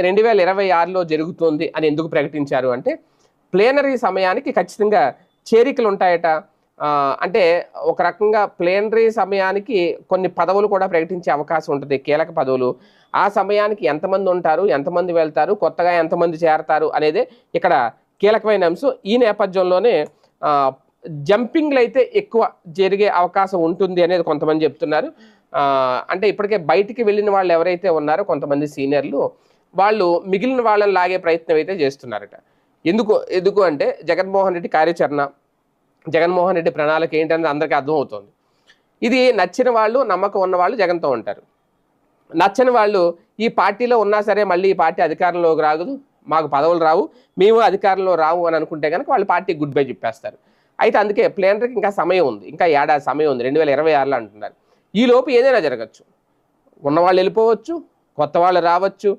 2026లో జరుగుతుంది అని ఎందుకు ప్రకటించారు అంటే ప్లేనరీ సమయానికి ఖచ్చితంగా చేరికలు ఉంటాయట. అంటే ఒక రకంగా ప్లేనరీ సమయానికి కొన్ని పదవులు కూడా ప్రకటించే అవకాశం ఉంటుంది, కీలక పదవులు. ఆ సమయానికి ఎంతమంది ఉంటారు, ఎంతమంది వెళ్తారు, కొత్తగా ఎంతమంది చేరతారు అనేదే ఇక్కడ కీలకమైన అంశం. ఈ నేపథ్యంలోనే జంపింగ్లు అయితే ఎక్కువ జరిగే అవకాశం ఉంటుంది అనేది కొంతమంది చెప్తున్నారు. అంటే ఇప్పటికే బయటికి వెళ్ళిన వాళ్ళు ఎవరైతే ఉన్నారో కొంతమంది సీనియర్లు, వాళ్ళు మిగిలిన వాళ్ళని లాగే ప్రయత్నం అయితే చేస్తున్నారట. ఎందుకు అంటే జగన్మోహన్ రెడ్డి కార్యాచరణ, జగన్మోహన్ రెడ్డి ప్రణాళిక ఏంటనేది అందరికీ అర్థమవుతుంది. ఇది నచ్చిన వాళ్ళు, నమ్మకం ఉన్న వాళ్ళు జగన్తో ఉంటారు. నచ్చని వాళ్ళు ఈ పార్టీలో ఉన్నా సరే మళ్ళీ ఈ పార్టీ అధికారంలోకి రాదు, మాకు పదవులు రావు, మేము అధికారంలో రావు అని అనుకుంటే కనుక వాళ్ళు పార్టీ గుడ్ బై చెప్పేస్తారు. అయితే అందుకే ప్లేనరీకి ఇంకా సమయం ఉంది, ఇంకా ఏడాది సమయం ఉంది, 2026లో అంటున్నారు. ఈలోపు ఏదైనా జరగచ్చు. ఉన్నవాళ్ళు వెళ్ళిపోవచ్చు, కొత్త వాళ్ళు రావచ్చు.